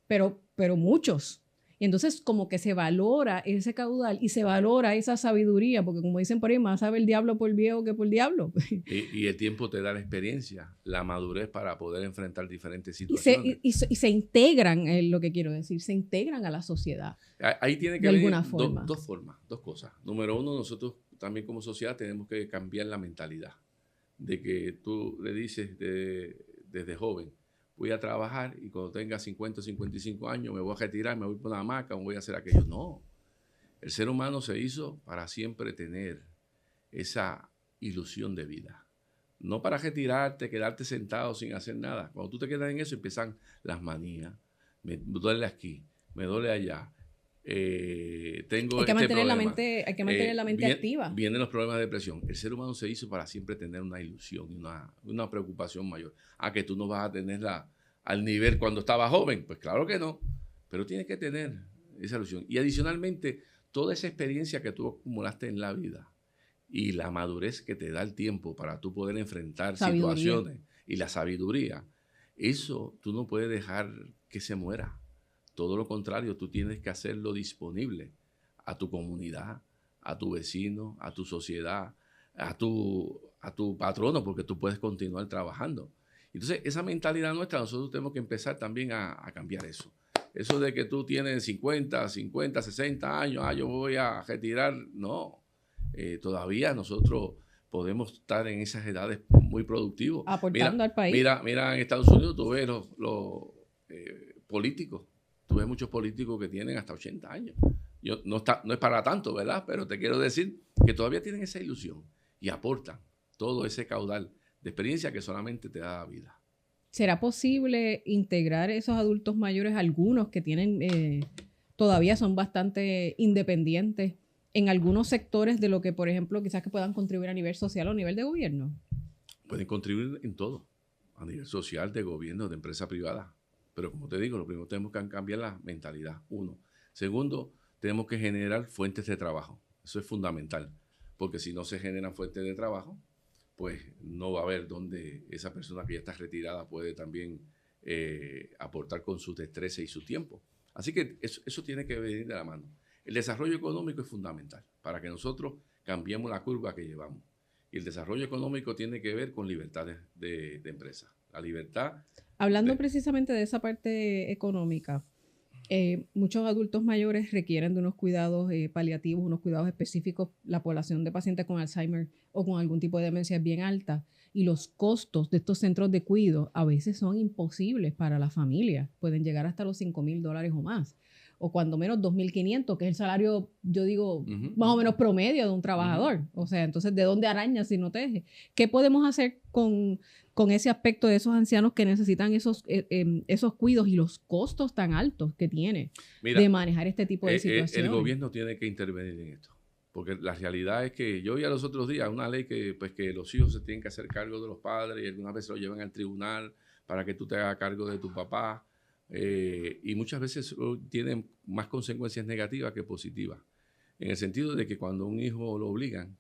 pero muchos. Y entonces como que se valora ese caudal y se valora esa sabiduría, porque como dicen por ahí, más sabe el diablo por viejo que por diablo. Y el tiempo te da la experiencia, la madurez para poder enfrentar diferentes situaciones. Y se integran, es lo que quiero decir, se integran a la sociedad. Ahí tiene que haber dos cosas. Número uno, nosotros también como sociedad tenemos que cambiar la mentalidad de que tú le dices desde joven, voy a trabajar y cuando tenga 50 o 55 años me voy a retirar, me voy por una hamaca o voy a hacer aquello. No, el ser humano se hizo para siempre tener esa ilusión de vida. No para retirarte, quedarte sentado sin hacer nada. Cuando tú te quedas en eso empiezan las manías. Me duele aquí, me duele allá. Tengo hay que mantener problema. Hay que mantener la mente activa. Vienen los problemas de depresión. El ser humano se hizo para siempre tener una ilusión y una preocupación mayor. Que tú no vas a tenerla al nivel cuando estabas joven. Pues claro que no. Pero tienes que tener esa ilusión. Y adicionalmente, toda esa experiencia que tú acumulaste en la vida y la madurez que te da el tiempo para tú poder enfrentar situaciones y la sabiduría, eso tú no puedes dejar que se muera. Todo lo contrario, tú tienes que hacerlo disponible a tu comunidad, a tu vecino, a tu sociedad, a tu patrono, porque tú puedes continuar trabajando. Entonces, esa mentalidad nuestra, nosotros tenemos que empezar también a cambiar eso. Eso de que tú tienes 50, 60 años, yo voy a retirar, no. Todavía nosotros podemos estar en esas edades muy productivos. Aportando al país. Mira, en Estados Unidos tú ves los políticos. Tú ves muchos políticos que tienen hasta 80 años. No es para tanto, ¿verdad? Pero te quiero decir que todavía tienen esa ilusión y aportan todo ese caudal de experiencia que solamente te da la vida. ¿Será posible integrar esos adultos mayores, algunos que tienen todavía son bastante independientes, en algunos sectores de lo que, por ejemplo, quizás que puedan contribuir a nivel social o a nivel de gobierno? Pueden contribuir en todo, a nivel social, de gobierno, de empresa privada. Pero como te digo, lo primero tenemos que cambiar la mentalidad, uno. Segundo, tenemos que generar fuentes de trabajo. Eso es fundamental, porque si no se generan fuentes de trabajo, pues no va a haber donde esa persona que ya está retirada puede también aportar con su destreza y su tiempo. Así que eso tiene que venir de la mano. El desarrollo económico es fundamental para que nosotros cambiemos la curva que llevamos. Y el desarrollo económico tiene que ver con libertad de empresa. La libertad. Hablando precisamente de esa parte económica, muchos adultos mayores requieren de unos cuidados paliativos, unos cuidados específicos. La población de pacientes con Alzheimer o con algún tipo de demencia es bien alta y los costos de estos centros de cuidado a veces son imposibles para la familia. Pueden llegar hasta los $5,000 o más, o cuando menos 2.500, que es el salario, yo digo, más o menos promedio de un trabajador. O sea, entonces, ¿de dónde araña si no teje? ¿Qué podemos hacer con ese aspecto de esos ancianos que necesitan esos cuidados y los costos tan altos que tiene de manejar este tipo de situaciones? El gobierno tiene que intervenir en esto, porque la realidad es que yo oía los otros días una ley que los hijos se tienen que hacer cargo de los padres y algunas veces lo llevan al tribunal para que tú te hagas cargo de tu papá. Y muchas veces tienen más consecuencias negativas que positivas, en el sentido de que cuando un hijo lo obligan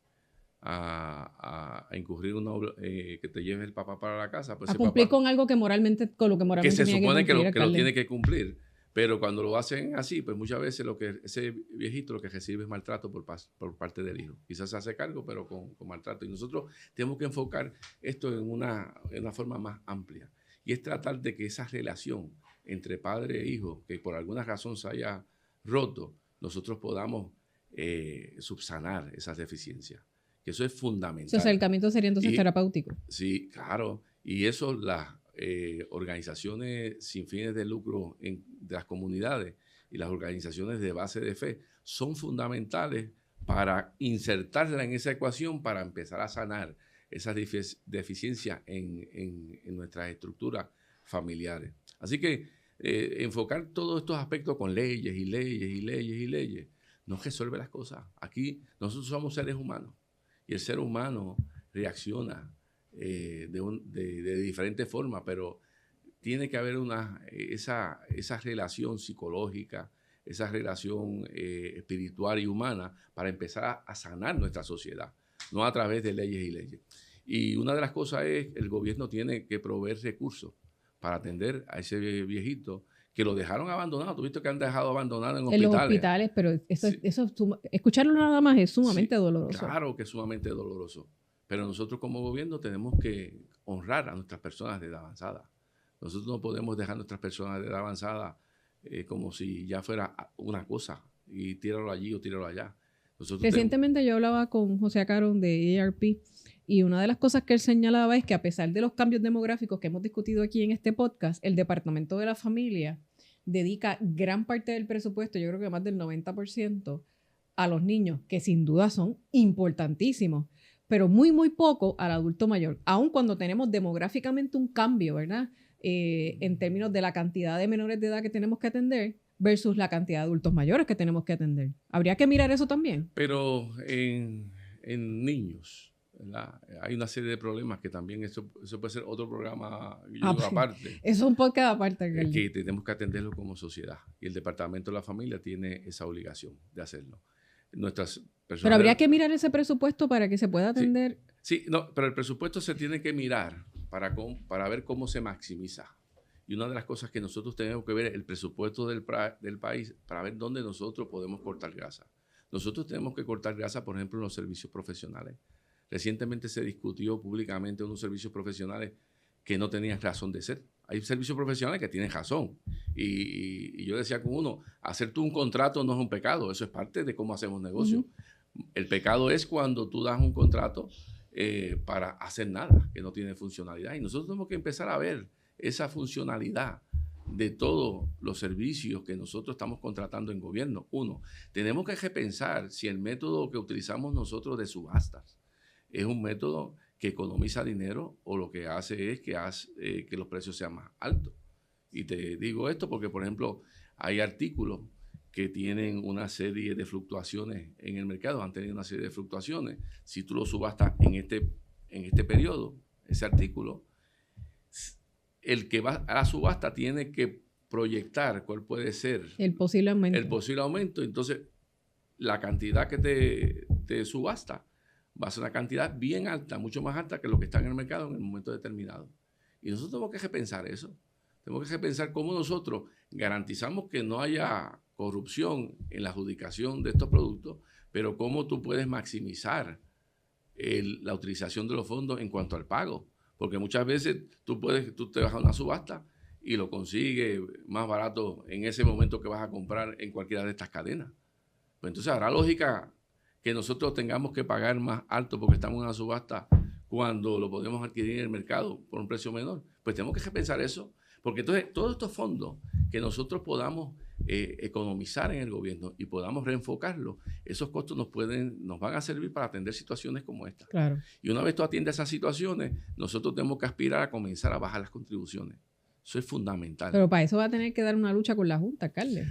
a incurrir que te lleve el papá para la casa, pues a cumplir con algo que moralmente, con lo que moralmente se supone que lo tiene que cumplir, pero cuando lo hacen así, pues muchas veces ese viejito lo que recibe es maltrato por parte del hijo. Quizás se hace cargo, pero con maltrato. Y nosotros tenemos que enfocar esto en una forma más amplia, y es tratar de que esa relación entre padre e hijo, que por alguna razón se haya roto, nosotros podamos subsanar esas deficiencias. Que eso es fundamental. Su acercamiento sería entonces terapéutico. Sí, claro. Y eso las organizaciones sin fines de lucro de las comunidades y las organizaciones de base de fe son fundamentales para insertarla en esa ecuación para empezar a sanar esas deficiencias en nuestras estructuras familiares. Así que enfocar todos estos aspectos con leyes y leyes y leyes y leyes no resuelve las cosas. Aquí nosotros somos seres humanos y el ser humano reacciona de diferentes formas, pero tiene que haber esa relación psicológica, esa relación espiritual y humana para empezar a sanar nuestra sociedad, no a través de leyes y leyes. Y una de las cosas es el gobierno tiene que proveer recursos para atender a ese viejito que lo dejaron abandonado. Tú viste que han dejado abandonado en hospitales. En los hospitales, pero escucharlo nada más es sumamente doloroso. Claro que es sumamente doloroso. Pero nosotros como gobierno tenemos que honrar a nuestras personas de edad avanzada. Nosotros no podemos dejar a nuestras personas de edad avanzada como si ya fuera una cosa y tíralo allí o tíralo allá. Recientemente yo hablaba con José Acarón de AARP y una de las cosas que él señalaba es que a pesar de los cambios demográficos que hemos discutido aquí en este podcast, el Departamento de la Familia dedica gran parte del presupuesto, yo creo que más del 90%, a los niños, que sin duda son importantísimos, pero muy, muy poco al adulto mayor, aun cuando tenemos demográficamente un cambio, ¿verdad? En términos de la cantidad de menores de edad que tenemos que atender versus la cantidad de adultos mayores que tenemos que atender. ¿Habría que mirar eso también? Pero en niños, ¿verdad? Hay una serie de problemas que también eso puede ser otro programa aparte. Eso es un podcast aparte. Que tenemos que atenderlo como sociedad. Y el Departamento de la Familia tiene esa obligación de hacerlo. Pero habría que mirar ese presupuesto para que se pueda atender. Sí, no, pero el presupuesto se tiene que mirar para ver cómo se maximiza. Y una de las cosas que nosotros tenemos que ver es el presupuesto del país para ver dónde nosotros podemos cortar grasa. Nosotros tenemos que cortar grasa, por ejemplo, en los servicios profesionales. Recientemente se discutió públicamente unos servicios profesionales que no tenían razón de ser. Hay servicios profesionales que tienen razón. Y yo decía con uno, hacer tú un contrato no es un pecado, eso es parte de cómo hacemos negocio. El pecado es cuando tú das un contrato para hacer nada, que no tiene funcionalidad. Y nosotros tenemos que empezar a ver esa funcionalidad de todos los servicios que nosotros estamos contratando en gobierno. Uno, tenemos que repensar si el método que utilizamos nosotros de subastas es un método que economiza dinero o lo que hace es que los precios sean más altos. Y te digo esto porque, por ejemplo, hay artículos que tienen una serie de fluctuaciones en el mercado, han tenido una serie de fluctuaciones. Si tú lo subastas en este periodo, ese artículo, el que va a la subasta tiene que proyectar cuál puede ser el posible aumento. El posible aumento. Entonces, la cantidad que te subasta va a ser una cantidad bien alta, mucho más alta que lo que está en el mercado en el momento determinado. Y nosotros tenemos que repensar eso. Tenemos que repensar cómo nosotros garantizamos que no haya corrupción en la adjudicación de estos productos, pero cómo tú puedes maximizar la utilización de los fondos en cuanto al pago. Porque muchas veces tú te vas a una subasta y lo consigues más barato en ese momento que vas a comprar en cualquiera de estas cadenas. Pues entonces habrá lógica que nosotros tengamos que pagar más alto porque estamos en una subasta cuando lo podemos adquirir en el mercado por un precio menor. Pues tenemos que repensar eso, porque entonces todos estos fondos que nosotros podamos economizar en el gobierno y podamos reenfocarlos, esos costos nos van a servir para atender situaciones como esta. Claro. Y una vez tú atiendes esas situaciones, nosotros tenemos que aspirar a comenzar a bajar las contribuciones. Eso es fundamental. Pero para eso va a tener que dar una lucha con la Junta, Carles.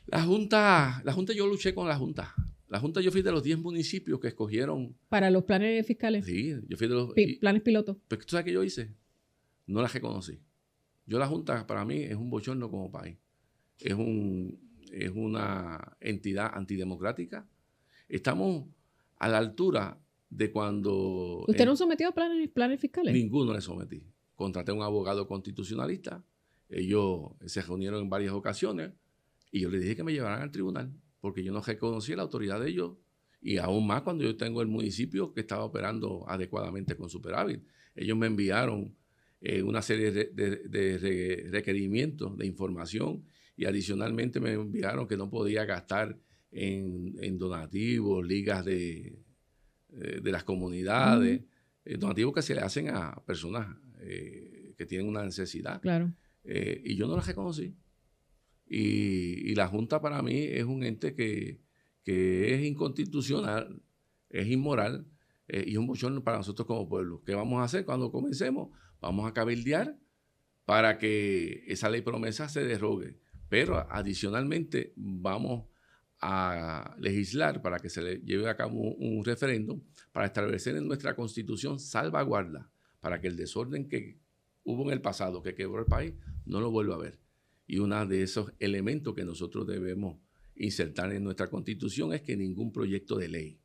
La Junta, yo luché con la Junta. La Junta, yo fui de los 10 municipios que escogieron. ¿Para los planes fiscales? Sí, yo fui de los... planes pilotos. Pero ¿tú sabes qué yo hice? No las reconocí. La Junta, para mí, es un bochorno como país. Es una entidad antidemocrática. Estamos a la altura de cuando... ¿Usted no sometió a planes fiscales? Ninguno le sometí. Contraté a un abogado constitucionalista. Ellos se reunieron en varias ocasiones y yo les dije que me llevaran al tribunal porque yo no reconocí la autoridad de ellos, y aún más cuando yo tengo el municipio que estaba operando adecuadamente con superávit. Ellos me enviaron una serie de requerimientos de información y adicionalmente me enviaron que no podía gastar en donativos, ligas de las comunidades, donativos que se le hacen a personas que tienen una necesidad. Claro. Y yo no las reconocí. Y la Junta para mí es un ente que es inconstitucional, es inmoral y es un bochorno para nosotros como pueblo. ¿Qué vamos a hacer cuando comencemos? Vamos a cabildear para que esa ley promesa se derrogue. Pero adicionalmente vamos a legislar para que se le lleve a cabo un referéndum para establecer en nuestra Constitución salvaguarda para que el desorden que hubo en el pasado, que quebró el país, no lo vuelva a ver. Y uno de esos elementos que nosotros debemos insertar en nuestra Constitución es que ningún proyecto de ley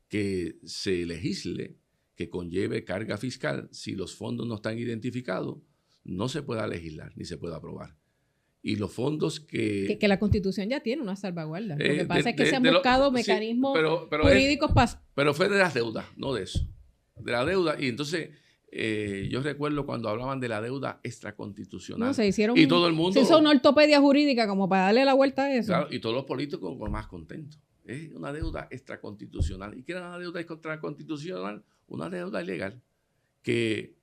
que se legisle, que conlleve carga fiscal, si los fondos no están identificados, no se pueda legislar ni se pueda aprobar. Y los fondos que la Constitución ya tiene una salvaguarda. Lo que pasa es que se han buscado mecanismos jurídicos para... Pero fue de las deudas, no de eso. De la deuda. Y entonces... yo recuerdo cuando hablaban de la deuda extraconstitucional. No, se hicieron y todo el mundo, se hizo una ortopedia jurídica como para darle la vuelta a eso. Claro, y todos los políticos con más contentos. Es una deuda extraconstitucional. ¿Y qué era una deuda extraconstitucional? Una deuda ilegal que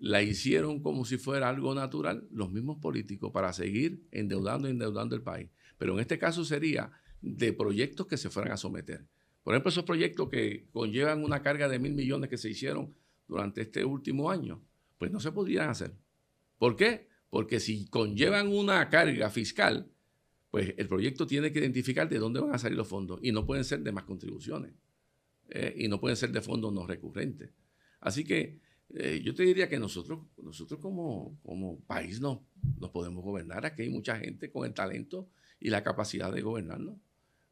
la hicieron como si fuera algo natural los mismos políticos para seguir endeudando el país. Pero en este caso sería de proyectos que se fueran a someter. Por ejemplo, esos proyectos que conllevan una carga de 1.000 millones que se hicieron durante este último año, pues no se podrían hacer. ¿Por qué? Porque si conllevan una carga fiscal, pues el proyecto tiene que identificar de dónde van a salir los fondos y no pueden ser de más contribuciones y no pueden ser de fondos no recurrentes. Así que yo te diría que nosotros como país nos podemos gobernar. Aquí hay mucha gente con el talento y la capacidad de gobernarnos.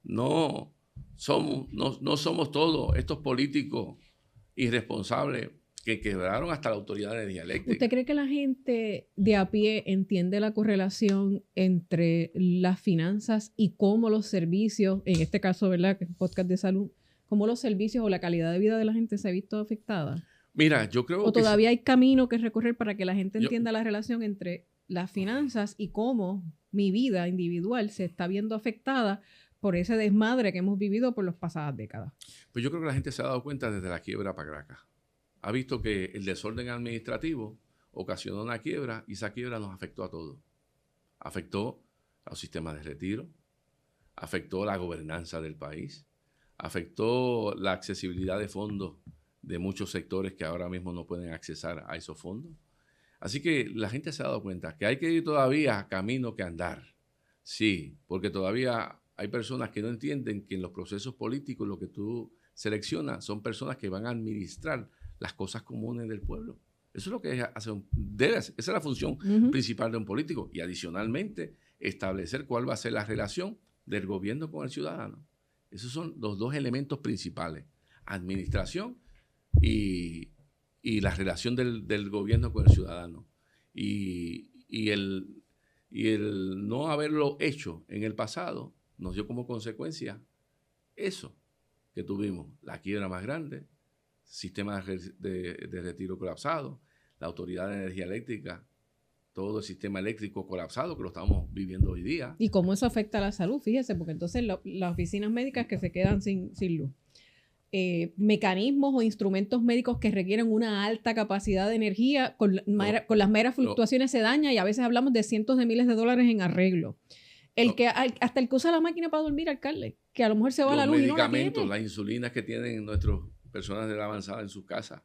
No somos todos estos políticos irresponsables que quebraron hasta la autoridad de energía eléctrica. ¿Usted cree que la gente de a pie entiende la correlación entre las finanzas y cómo los servicios, en este caso, ¿verdad?, que es un podcast de salud, cómo los servicios o la calidad de vida de la gente se ha visto afectada? Mira, yo creo que... ¿O todavía hay camino que recorrer para que la gente entienda la relación entre las finanzas y cómo mi vida individual se está viendo afectada por ese desmadre que hemos vivido por las pasadas décadas? Pues yo creo que la gente se ha dado cuenta desde la quiebra para acá. Ha visto que el desorden administrativo ocasionó una quiebra y esa quiebra nos afectó a todos. Afectó a los sistemas de retiro, afectó la gobernanza del país, afectó la accesibilidad de fondos de muchos sectores que ahora mismo no pueden accesar a esos fondos. Así que la gente se ha dado cuenta que hay que ir todavía camino que andar. Sí, porque todavía hay personas que no entienden que en los procesos políticos lo que tú seleccionas son personas que van a administrar las cosas comunes del pueblo. Eso es lo que hace esa es la función principal de un político. Y adicionalmente, establecer cuál va a ser la relación del gobierno con el ciudadano. Esos son los dos elementos principales. Administración y la relación del gobierno con el ciudadano. Y el no haberlo hecho en el pasado nos dio como consecuencia eso que tuvimos, la quiebra más grande, sistema de retiro colapsado, la Autoridad de Energía Eléctrica, todo el sistema eléctrico colapsado que lo estamos viviendo hoy día. ¿Y cómo eso afecta a la salud? Fíjese, porque entonces las oficinas médicas que se quedan sin luz. Mecanismos o instrumentos médicos que requieren una alta capacidad de energía, con las meras fluctuaciones se daña y a veces hablamos de cientos de miles de dólares en arreglo. Hasta el que usa la máquina para dormir, alcalde, que a lo mejor se va la luz y no la tiene. Los medicamentos, las insulinas que tienen nuestras personas de la avanzada en sus casas,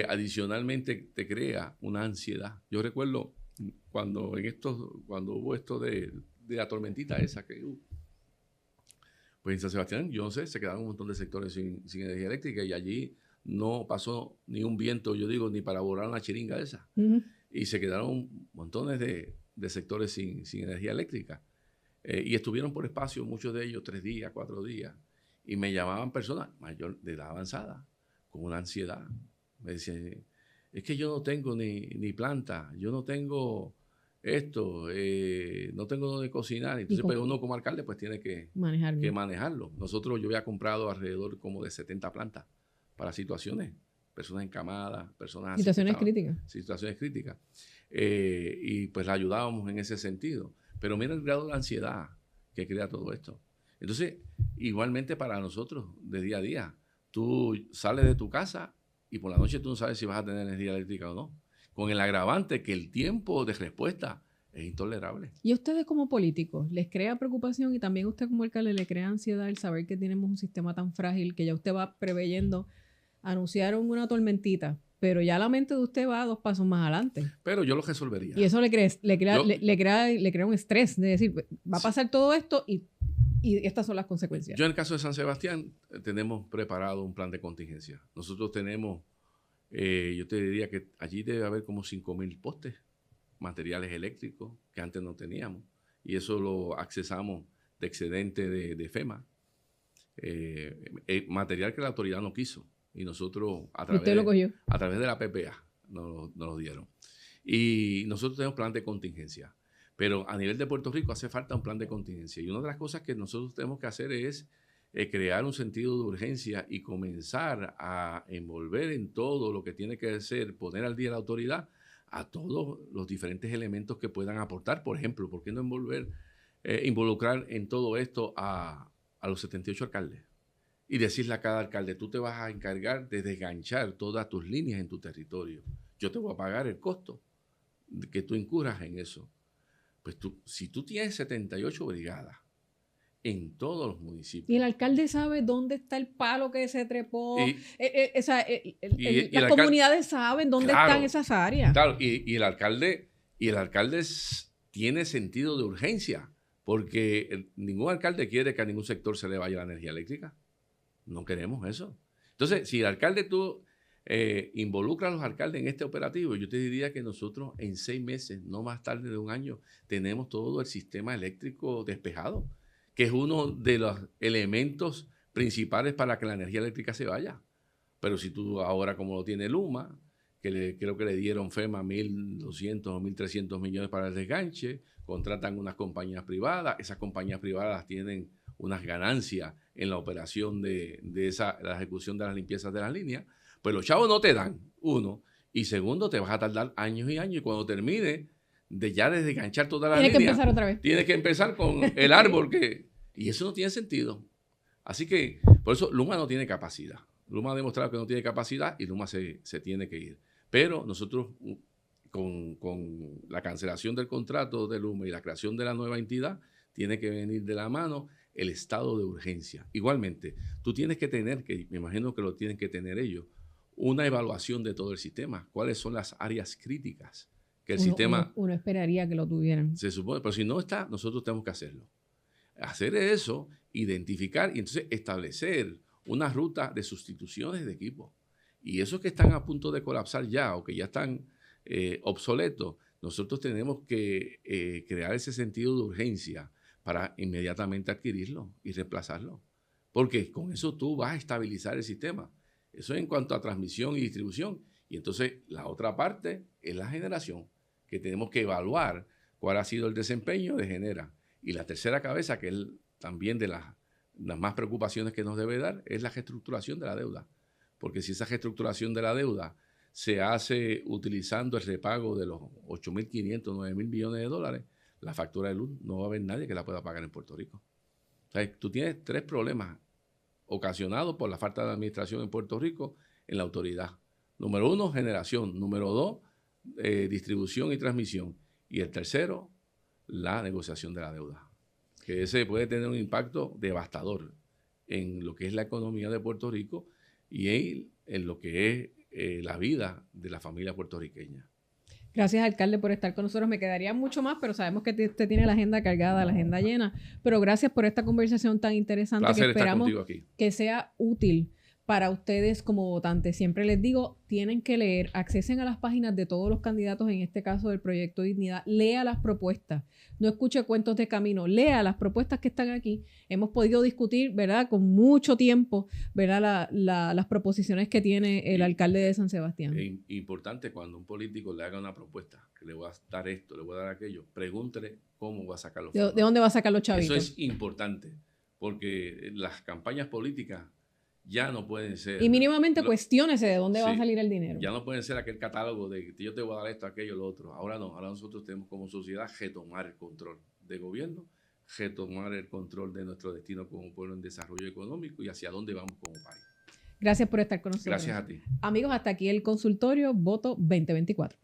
adicionalmente te crea una ansiedad. Yo recuerdo cuando hubo esto de la tormentita esa que pues en San Sebastián, yo no sé, se quedaron un montón de sectores sin energía eléctrica y allí no pasó ni un viento, yo digo, ni para borrar una chiringa esa. Y se quedaron montones de sectores sin energía eléctrica. Y estuvieron por espacio, muchos de ellos, 3 días, 4 días. Y me llamaban personas mayor de edad avanzada, con una ansiedad. Me decían, es que yo no tengo ni planta, yo no tengo esto, no tengo donde cocinar. Entonces, pues, uno como alcalde pues tiene que manejarlo. Yo había comprado alrededor como de 70 plantas para situaciones, personas encamadas, personas situaciones críticas. Situaciones críticas. Y pues la ayudábamos en ese sentido. Pero mira el grado de ansiedad que crea todo esto. Entonces, igualmente para nosotros, de día a día, tú sales de tu casa y por la noche tú no sabes si vas a tener energía eléctrica o no. Con el agravante que el tiempo de respuesta es intolerable. ¿Y a ustedes como políticos les crea preocupación y también usted como alcalde le crea ansiedad el saber que tenemos un sistema tan frágil que ya usted va preveyendo? Anunciaron una tormentita, pero ya la mente de usted va 2 pasos más adelante. Pero yo lo resolvería. Y eso le crea un estrés de decir, va a pasar todo esto y estas son las consecuencias. Yo en el caso de San Sebastián tenemos preparado un plan de contingencia. Nosotros tenemos, yo te diría que allí debe haber como 5,000 postes, materiales eléctricos que antes no teníamos. Y eso lo accesamos de excedente de FEMA. Material que la autoridad no quiso. Y nosotros a través de la PPA nos lo dieron. Y nosotros tenemos plan de contingencia. Pero a nivel de Puerto Rico hace falta un plan de contingencia. Y una de las cosas que nosotros tenemos que hacer es crear un sentido de urgencia y comenzar a envolver en todo lo que tiene que hacer, poner al día la autoridad a todos los diferentes elementos que puedan aportar. Por ejemplo, ¿por qué no involucrar en todo esto a los 78 alcaldes? Y decirle a cada alcalde, tú te vas a encargar de desganchar todas tus líneas en tu territorio. Yo te voy a pagar el costo que tú incurras en eso. Pues si tú tienes 78 brigadas en todos los municipios. Y el alcalde sabe dónde está el palo que se trepó. Las comunidades saben dónde están esas áreas. Claro, y el alcalde tiene sentido de urgencia, porque ningún alcalde quiere que a ningún sector se le vaya la energía eléctrica. No queremos eso. Entonces, si el alcalde involucra a los alcaldes en este operativo, yo te diría que nosotros en 6 meses, no más tarde de 1 año, tenemos todo el sistema eléctrico despejado, que es uno de los elementos principales para que la energía eléctrica se vaya. Pero si tú ahora, como lo tiene Luma, creo que le dieron FEMA 1.200 o 1.300 millones para el desganche, contratan unas compañías privadas, esas compañías privadas tienen unas ganancias en la operación de la ejecución de las limpiezas de las líneas, pues los chavos no te dan, 1, y 2, te vas a tardar años y años, y cuando termine de desganchar toda la línea, tienes que empezar otra vez. Tienes que empezar con el árbol, y eso no tiene sentido. Así que, por eso Luma no tiene capacidad. Luma ha demostrado que no tiene capacidad y Luma se tiene que ir. Pero nosotros, con la cancelación del contrato de Luma y la creación de la nueva entidad, tiene que venir de la mano el estado de urgencia. Igualmente, tú tienes que tener, que me imagino que lo tienen que tener ellos, una evaluación de todo el sistema. ¿Cuáles son las áreas críticas que el sistema... Uno esperaría que lo tuvieran. Se supone, pero si no está, nosotros tenemos que hacerlo. Hacer eso, identificar y entonces establecer una ruta de sustituciones de equipo. Y esos que están a punto de colapsar ya o que ya están obsoletos, nosotros tenemos que crear ese sentido de urgencia para inmediatamente adquirirlo y reemplazarlo. Porque con eso tú vas a estabilizar el sistema. Eso en cuanto a transmisión y distribución. Y entonces la otra parte es la generación, que tenemos que evaluar cuál ha sido el desempeño de Genera. Y la tercera cabeza, que es también de las más preocupaciones que nos debe dar, es la reestructuración de la deuda. Porque si esa reestructuración de la deuda se hace utilizando el repago de los 8.500, 9.000 millones de dólares, la factura de luz no va a haber nadie que la pueda pagar en Puerto Rico. O sea, tú tienes 3 problemas ocasionados por la falta de administración en Puerto Rico en la autoridad. Número 1, generación. Número 2, distribución y transmisión. Y el tercero, la negociación de la deuda. Que ese puede tener un impacto devastador en lo que es la economía de Puerto Rico y en lo que es la vida de la familia puertorriqueña. Gracias, alcalde, por estar con nosotros. Me quedaría mucho más, pero sabemos que usted tiene la agenda cargada, la agenda llena. Pero gracias por esta conversación tan interesante. Placer que esperamos estar contigo aquí. Que sea útil para ustedes como votantes. Siempre les digo, tienen que leer, accesen a las páginas de todos los candidatos, en este caso del Proyecto Dignidad, lea las propuestas, no escuche cuentos de camino, lea las propuestas que están aquí. Hemos podido discutir, ¿verdad?, con mucho tiempo, ¿verdad?, las proposiciones que tiene el alcalde de San Sebastián. Es importante cuando un político le haga una propuesta, que le voy a dar esto, le voy a dar aquello, pregúntele cómo va a sacar los fondos. ¿De dónde va a sacar los chavitos? Eso es importante, porque las campañas políticas ya no pueden ser... Y mínimamente cuestiónese de dónde va a salir el dinero. Ya no pueden ser aquel catálogo de yo te voy a dar esto, aquello, lo otro. Ahora no, ahora nosotros tenemos como sociedad retomar el control de gobierno, retomar el control de nuestro destino como pueblo en desarrollo económico y hacia dónde vamos como país. Gracias por estar con nosotros. Gracias a ti. Amigos, hasta aquí el consultorio Voto 2024.